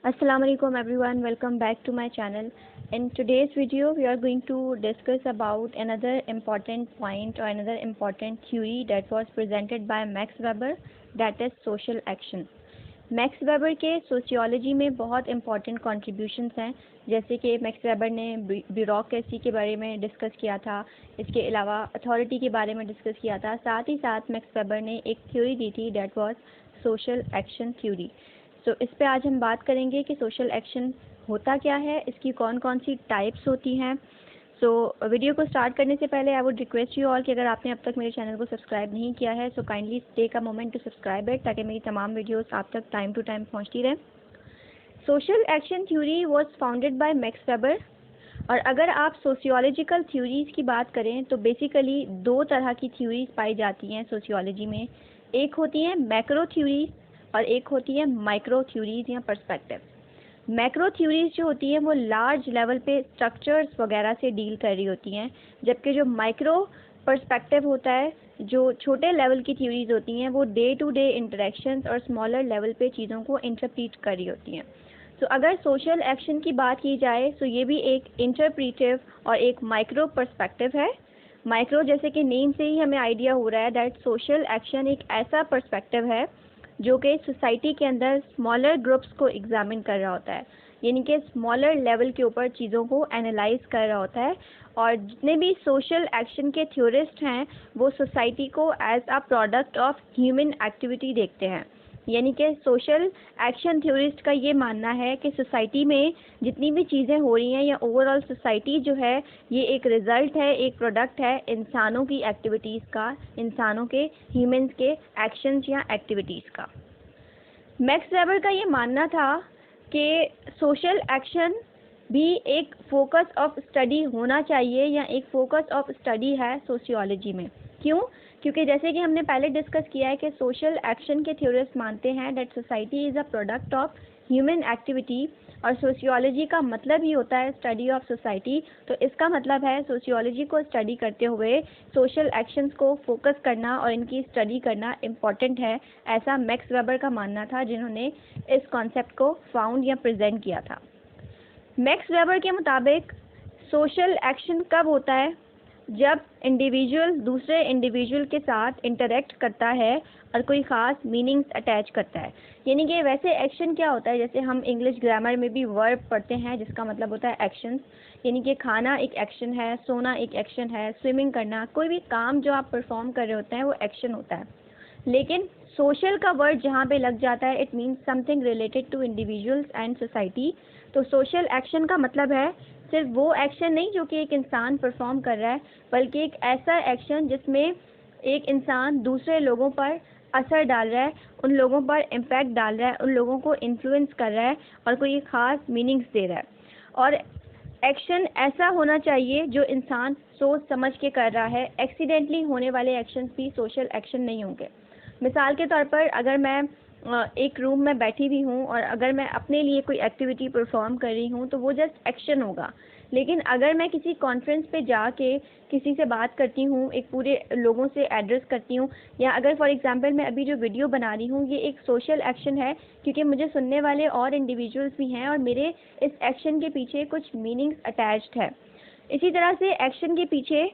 Assalamu alaikum everyone, welcome back to my channel. In today's video we are going to discuss about another important point or another important theory that was presented by Max Weber, that is social action. Max Weber के sociology में बहुत important contributions हैं, जैसे कि max weber ने bureaucracy के बारे में डिस्कस किया था, इसके अलावा अथॉरिटी के बारे में डिस्कस किया था। साथ ही साथ मैक्स वेबर ने एक थ्योरी दी थी that was social action theory. So इस पे आज हम बात करेंगे कि सोशल एक्शन होता क्या है, इसकी कौन कौन सी टाइप्स होती हैं। सो वीडियो को स्टार्ट करने से पहले I would request you all कि अगर आपने अब तक मेरे चैनल को सब्सक्राइब नहीं किया है so kindly take a moment to subscribe it, ताकि मेरी तमाम वीडियोस आप तक टाइम टू टाइम पहुंचती रहें। Social action theory was founded by Max weber. और अगर आप सोशियोलॉजिकल थ्योरीज़ की बात करें तो बेसिकली दो तरह की थ्योरीज़ पाई जाती हैं सोशियोलॉजी में। एक होती हैं मैक्रो थ्योरीज़ और एक होती है माइक्रो थ्योरीज़ या पर्सपेक्टिव। मैक्रो थ्योरीज़ जो होती हैं वो लार्ज लेवल पे स्ट्रक्चर्स वगैरह से डील कर रही होती हैं, जबकि जो माइक्रो पर्सपेक्टिव होता है, जो छोटे लेवल की थ्योरीज़ होती हैं, वो डे टू डे इंटरेक्शंस और स्मॉलर लेवल पे चीज़ों को इंटरप्रीट कर रही होती हैं। तो अगर सोशल एक्शन की बात की जाए तो ये भी एक इंटरप्रीटिव और एक माइक्रो पर्सपेक्टिव है। माइक्रो जैसे कि नेम से ही हमें आइडिया हो रहा है दैट सोशल एक्शन एक ऐसा पर्सपेक्टिव है जो कि सोसाइटी के अंदर स्मॉलर ग्रुप्स को एग्जामिन कर रहा होता है, यानी कि स्मॉलर लेवल के ऊपर चीज़ों को एनालाइज कर रहा होता है। और जितने भी सोशल एक्शन के थ्योरिस्ट हैं वो सोसाइटी को as a product of human activity देखते हैं, यानी कि सोशल एक्शन थ्योरिस्ट का ये मानना है कि सोसाइटी में जितनी भी चीज़ें हो रही हैं या ओवरऑल सोसाइटी जो है ये एक रिज़ल्ट है, एक प्रोडक्ट है इंसानों की एक्टिविटीज़ का, इंसानों के ह्यूमंस के एक्शंस या एक्टिविटीज़ का। मैक्स वेबर का ये मानना था कि सोशल एक्शन भी एक फोकस ऑफ स्टडी होना चाहिए या एक फोकस ऑफ स्टडी है सोशियोलॉजी में। क्यों? क्योंकि जैसे कि हमने पहले डिस्कस किया है कि सोशल एक्शन के थ्योरिस्ट मानते हैं that society is a product of human activity, और सोशियोलॉजी का मतलब ही होता है स्टडी ऑफ सोसाइटी। तो इसका मतलब है सोशियोलॉजी को स्टडी करते हुए सोशल एक्शंस को फोकस करना और इनकी स्टडी करना इम्पॉर्टेंट है, ऐसा मैक्स वेबर का मानना था, जिन्होंने इस कॉन्सेप्ट को फाउंड या प्रेजेंट किया था। मैक्स वेबर के मुताबिक सोशल एक्शन कब होता है? जब इंडिविजुअल दूसरे इंडिविजुअल के साथ इंटरेक्ट करता है और कोई ख़ास मीनिंग्स अटैच करता है। यानी कि वैसे एक्शन क्या होता है, जैसे हम इंग्लिश ग्रामर में भी वर्ब पढ़ते हैं जिसका मतलब होता है एक्शंस, यानी कि खाना एक एक्शन है, सोना एक एक्शन है, स्विमिंग करना, कोई भी काम जो आप परफॉर्म कर रहे होते हैं वो एक्शन होता है। लेकिन सोशल का वर्ड जहाँ पे लग जाता है it means something related to individuals and society. तो सोशल एक्शन का मतलब है सिर्फ वो एक्शन नहीं जो कि एक इंसान परफॉर्म कर रहा है, बल्कि एक ऐसा एक्शन जिसमें एक इंसान दूसरे लोगों पर असर डाल रहा है, उन लोगों पर इम्पैक्ट डाल रहा है, उन लोगों को इन्फ्लुएंस कर रहा है और कोई ख़ास मीनिंग्स दे रहा है। और एक्शन ऐसा होना चाहिए जो इंसान सोच समझ के कर रहा है। एक्सीडेंटली होने वाले एक्शंस भी सोशल एक्शन नहीं होंगे। मिसाल के तौर पर अगर मैं एक रूम में बैठी हुई हूँ और अगर मैं अपने लिए कोई एक्टिविटी परफॉर्म कर रही हूँ तो वो जस्ट एक्शन होगा। लेकिन अगर मैं किसी कॉन्फ्रेंस पे जाके किसी से बात करती हूँ, एक पूरे लोगों से एड्रेस करती हूँ, या अगर फॉर एग्जांपल मैं अभी जो वीडियो बना रही हूँ ये एक सोशल एक्शन है, क्योंकि मुझे सुनने वाले और इंडिविजुअल्स भी हैं और मेरे इस एक्शन के पीछे कुछ मीनिंग्स अटैच्ड है। इसी तरह से एक्शन के पीछे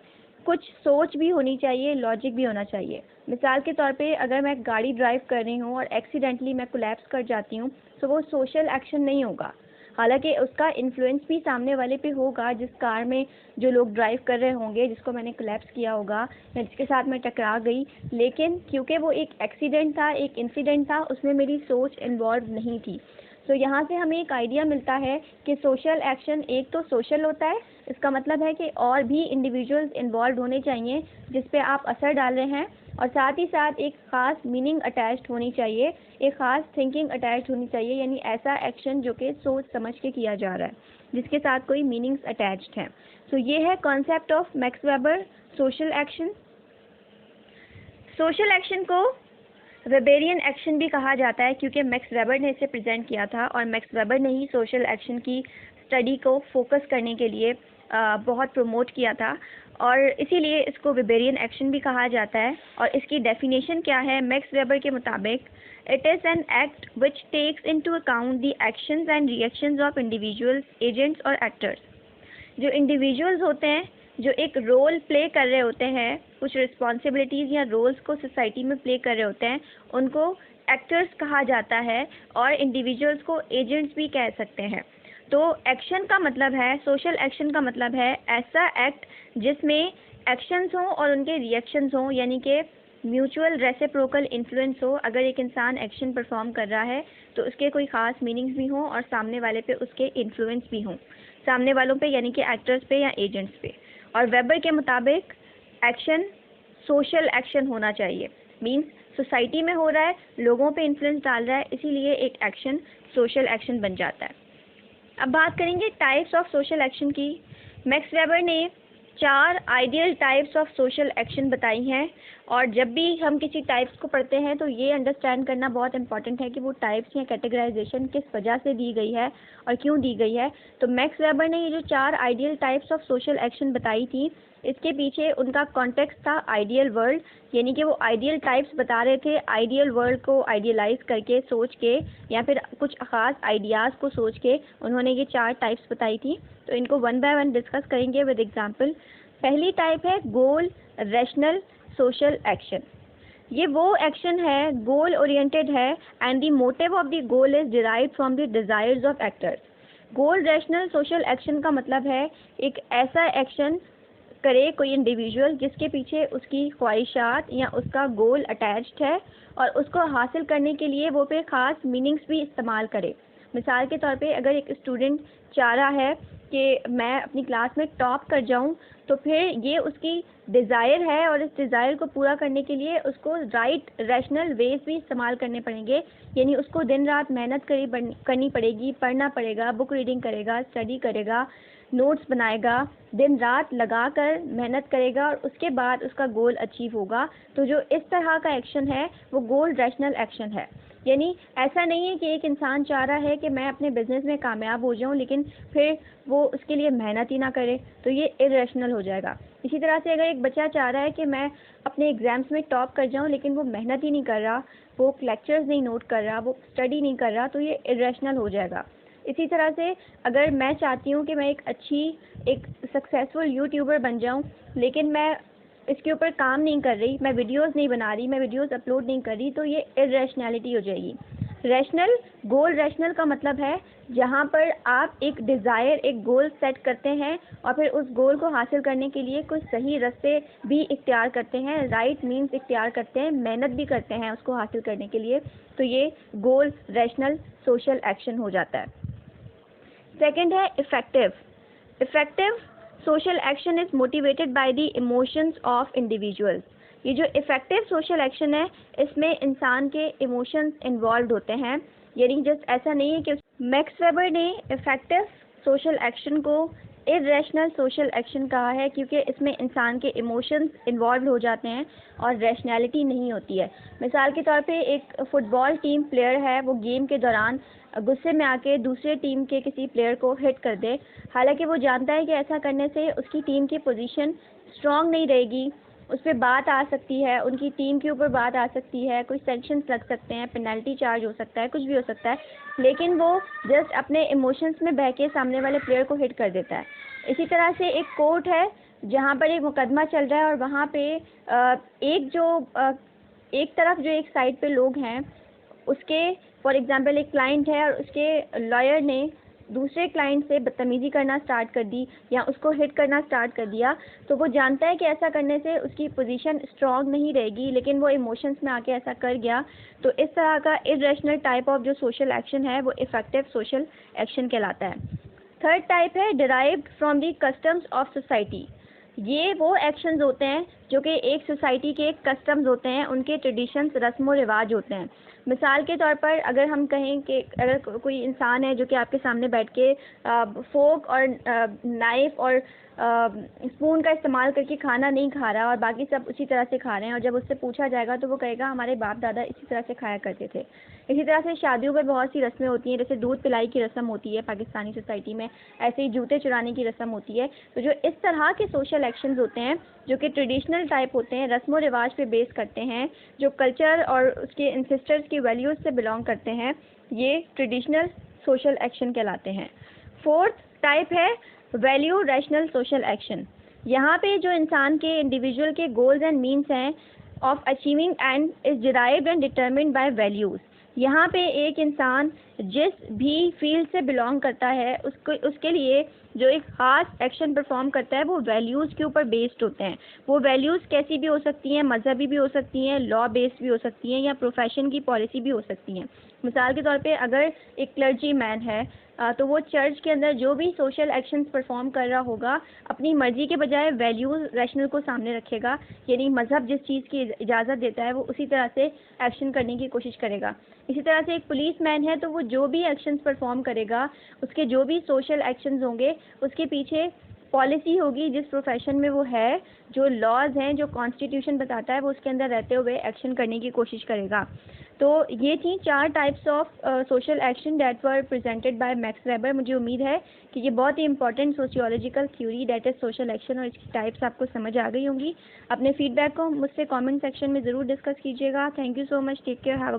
कुछ सोच भी होनी चाहिए, लॉजिक भी होना चाहिए। मिसाल के तौर पे अगर मैं गाड़ी ड्राइव कर रही हूँ और एक्सीडेंटली मैं कोलैप्स कर जाती हूँ तो वो सोशल एक्शन नहीं होगा, हालांकि उसका इन्फ्लुएंस भी सामने वाले पे होगा, जिस कार में जो लोग ड्राइव कर रहे होंगे, जिसको मैंने कोलैप्स किया होगा या जिसके साथ मैं टकरा गई। लेकिन क्योंकि वो एक एक्सीडेंट था, एक इंसिडेंट था, उसमें मेरी सोच इन्वॉल्व नहीं थी। तो यहाँ से हमें एक आइडिया मिलता है कि सोशल एक्शन एक तो सोशल होता है, इसका मतलब है कि और भी इंडिविजुअल्स इन्वॉल्व होने चाहिए जिस पे आप असर डाल रहे हैं, और साथ ही साथ एक ख़ास मीनिंग अटैच्ड होनी चाहिए, एक ख़ास थिंकिंग अटैच्ड होनी चाहिए, यानी ऐसा एक्शन जो कि सोच समझ के किया जा रहा है, जिसके साथ कोई मीनिंग्स अटैच्ड हैं। तो ये है concept of max weber social action. Social action को वेबेरियन एक्शन भी कहा जाता है क्योंकि मैक्स वेबर ने इसे प्रेजेंट किया था और मैक्स वेबर ने ही सोशल एक्शन की स्टडी को फोकस करने के लिए बहुत प्रमोट किया था और इसीलिए इसको वेबरियन एक्शन भी कहा जाता है। और इसकी डेफिनेशन क्या है मैक्स वेबर के मुताबिक? It is an act which takes into account the actions and reactions of individuals, agents और एक्टर्स। जो इंडिविजुअल्स होते हैं जो एक रोल प्ले कर रहे होते हैं, कुछ रिस्पॉन्सिबिलिटीज़ या रोल्स को सोसाइटी में प्ले कर रहे होते हैं, उनको एक्टर्स कहा जाता है और इंडिविजुअल्स को एजेंट्स भी कह सकते हैं। तो एक्शन का मतलब है, सोशल एक्शन का मतलब है ऐसा एक्ट जिसमें एक्शंस हों और उनके रिएक्शंस हों, यानी कि म्यूचुअल रेसिप्रोकल इन्फ्लुएंस हो। अगर एक इंसान एक्शन परफॉर्म कर रहा है तो उसके कोई ख़ास मीनिंग्स भी हों और सामने वाले पे उसके इन्फ्लुएंस भी हों, सामने वालों पे यानी कि एक्टर्स पे या एजेंट्स पे। और वेबर के मुताबिक एक्शन सोशल एक्शन होना चाहिए, मींस सोसाइटी में हो रहा है, लोगों पे इन्फ्लुएंस डाल रहा है, इसीलिए एक एक्शन सोशल एक्शन बन जाता है। अब बात करेंगे टाइप्स ऑफ सोशल एक्शन की। मैक्स वेबर ने 4 ideal types of social action बताई हैं और जब भी हम किसी टाइप्स को पढ़ते हैं तो ये अंडरस्टैंड करना बहुत इंपॉर्टेंट है कि वो टाइप्स या कैटेगराइजेशन किस वजह से दी गई है और क्यों दी गई है। तो मैक्स वेबर ने ये जो 4 ideal types of social action बताई थी, इसके पीछे उनका कॉन्टेक्स्ट था आइडियल वर्ल्ड, यानी कि वो आइडियल टाइप्स बता रहे थे, आइडियल वर्ल्ड को आइडियलाइज करके सोच के या फिर कुछ ख़ास आइडियाज़ को सोच के उन्होंने ये 4 टाइप्स बताई थी। तो इनको वन बाय वन डिस्कस करेंगे विद एग्जांपल। पहली टाइप है गोल रैशनल सोशल एक्शन। ये वो एक्शन है गोल ओरिएंटेड है and the motive of the goal is derived from the desires of actors. Goal rational social action का मतलब है एक ऐसा एक्शन करे कोई इंडिविजुअल जिसके पीछे उसकी ख्वाहिशात या उसका गोल अटैच्ड है और उसको हासिल करने के लिए वो पे ख़ास मीनिंग्स भी इस्तेमाल करे। मिसाल के तौर पे अगर एक स्टूडेंट चाह रहा है कि मैं अपनी क्लास में टॉप कर जाऊं, तो फिर ये उसकी डिज़ायर है और इस डिज़ायर को पूरा करने के लिए उसको राइट रैशनल वेज भी इस्तेमाल करने पड़ेंगे, यानी उसको दिन रात मेहनत करनी पड़ेगी, पढ़ना पड़ेगा, बुक रीडिंग करेगा, स्टडी करेगा, नोट्स बनाएगा, दिन रात लगाकर मेहनत करेगा और उसके बाद उसका गोल अचीव होगा। तो जो इस तरह का एक्शन है वो गोल रैशनल एक्शन है। यानी ऐसा नहीं है कि एक इंसान चाह रहा है कि मैं अपने बिजनेस में कामयाब हो जाऊं लेकिन फिर वो उसके लिए मेहनत ही ना करे, तो ये इरेशनल हो जाएगा। इसी तरह से अगर एक बच्चा चाह रहा है कि मैं अपने एग्ज़ाम्स में टॉप कर जाऊं लेकिन वो मेहनत ही नहीं कर रहा, वो लेक्चर्स नहीं नोट कर रहा, वो स्टडी नहीं कर रहा, तो ये इरेशनल हो जाएगा। इसी तरह से अगर मैं चाहती हूँ कि मैं एक सक्सेसफुल यूट्यूबर बन जाऊँ लेकिन मैं इसके ऊपर काम नहीं कर रही, मैं वीडियोस नहीं बना रही, मैं वीडियोस अपलोड नहीं कर रही, तो ये इरेशनैलिटी हो जाएगी। रैशनल गोल रैशनल का मतलब है जहाँ पर आप एक डिज़ायर एक गोल सेट करते हैं और फिर उस गोल को हासिल करने के लिए कुछ सही रास्ते भी इख्तियार करते हैं, राइट मीन्स इख्तियार करते हैं, मेहनत भी करते हैं उसको हासिल करने के लिए, तो ये गोल रैशनल सोशल एक्शन हो जाता है। सेकंड है effective. Effective social action is motivated by the emotions of individuals. ये जो इफ़ेक्टिव सोशल एक्शन है इसमें इंसान के इमोशंस इन्वॉल्व होते हैं, यानी जस्ट ऐसा नहीं है कि मैक्स वेबर ने इफ़ेक्टिव सोशल एक्शन को इरेशनल सोशल एक्शन कहा है क्योंकि इसमें इंसान के इमोशंस इन्वॉल्व हो जाते हैं और रैशनैलिटी नहीं होती है। मिसाल के तौर पे एक फ़ुटबॉल टीम प्लेयर है, वो गेम के दौरान गुस्से में आके दूसरे टीम के किसी प्लेयर को हिट कर दे, हालांकि वो जानता है कि ऐसा करने से उसकी टीम की पोजीशन स्ट्रांग नहीं रहेगी, उस पर बात आ सकती है, उनकी टीम के ऊपर बात आ सकती है, कुछ सेंक्शंस लग सकते हैं, पेनल्टी चार्ज हो सकता है, कुछ भी हो सकता है, लेकिन वो जस्ट अपने इमोशंस में बह के सामने वाले प्लेयर को हिट कर देता है। इसी तरह से एक कोर्ट है जहाँ पर एक मुकदमा चल रहा है और वहाँ पे एक तरफ जो एक साइड पे लोग हैं उसके फॉर एग्जांपल एक क्लाइंट है और उसके लॉयर ने दूसरे क्लाइंट से बदतमीज़ी करना स्टार्ट कर दी या उसको हिट करना स्टार्ट कर दिया, तो वो जानता है कि ऐसा करने से उसकी पोजीशन स्ट्रांग नहीं रहेगी, लेकिन वो इमोशंस में आके ऐसा कर गया। तो इस तरह का इरेशनल टाइप ऑफ जो सोशल एक्शन है वो इफ़ेक्टिव सोशल एक्शन कहलाता है। थर्ड टाइप है derived from the customs of society. ये वो एक्शंस होते हैं जो कि एक सोसाइटी के कस्टम्स होते हैं, उनके ट्रेडिशंस, रस्म व रिवाज होते हैं। मिसाल के तौर पर अगर हम कहें कि अगर कोई इंसान है जो कि आपके सामने बैठ के फोक और नाइफ और स्पून का इस्तेमाल करके खाना नहीं खा रहा और बाकी सब उसी तरह से खा रहे हैं, और जब उससे पूछा जाएगा तो वो कहेगा हमारे बाप दादा इसी तरह से खाया करते थे। इसी तरह से शादियों पर बहुत सी रस्में होती हैं, जैसे दूध पिलाई की रस्म होती है पाकिस्तानी सोसाइटी में, ऐसे ही जूते चुराने की रस्म होती है। तो जो इस तरह के सोशल एक्शंस होते हैं जो कि ट्रेडिशनल टाइप होते हैं, रस्म व रिवाज पे बेस करते हैं, जो कल्चर और उसके एंसेस्टर्स की वैल्यूज़ से बिलोंग करते हैं, ये ट्रेडिशनल सोशल एक्शन कहलाते हैं। फोर्थ टाइप है वैल्यू रैशनल सोशल एक्शन। यहाँ पे जो इंसान के इंडिविजुअल के गोल्स एंड मीन्स हैं of achieving and is derived and determined bye values. यहाँ पे एक इंसान जिस भी फील्ड से बिलोंग करता है उसके लिए जो एक ख़ास एक्शन परफॉर्म करता है वो वैल्यूज़ के ऊपर बेस्ड होते हैं। वो वैल्यूज़ कैसी भी हो सकती हैं, मजहबी भी हो सकती हैं, लॉ बेस्ड भी हो सकती हैं, या प्रोफेशन की पॉलिसी भी हो सकती हैं। मिसाल के तौर पे अगर एक क्लर्जी मैन है तो वो चर्च के अंदर जो भी सोशल एक्शंस परफॉर्म कर रहा होगा अपनी मर्ज़ी के बजाय वैल्यूज़ रैशनल को सामने रखेगा, यानी मज़हब जिस चीज़ की इजाज़त देता है वो उसी तरह से एक्शन करने की कोशिश करेगा। इसी तरह से एक पुलिस मैन है तो वो जो भी एक्शंस परफॉर्म करेगा, उसके जो भी सोशल एक्शंस होंगे उसके पीछे पॉलिसी होगी, जिस प्रोफेशन में वो है, जो लॉज हैं, जो कॉन्स्टिट्यूशन बताता है वो उसके अंदर रहते हुए एक्शन करने की कोशिश करेगा। तो ये थी 4 types of social action that were presented by Max Weber. मुझे उम्मीद है कि ये बहुत ही important sociological theory that is social action और इसकी टाइप्स आपको समझ आ गई होंगी। अपने फीडबैक को मुझसे कमेंट सेक्शन में ज़रूर डिस्कस कीजिएगा। Thank you so much, take care, have a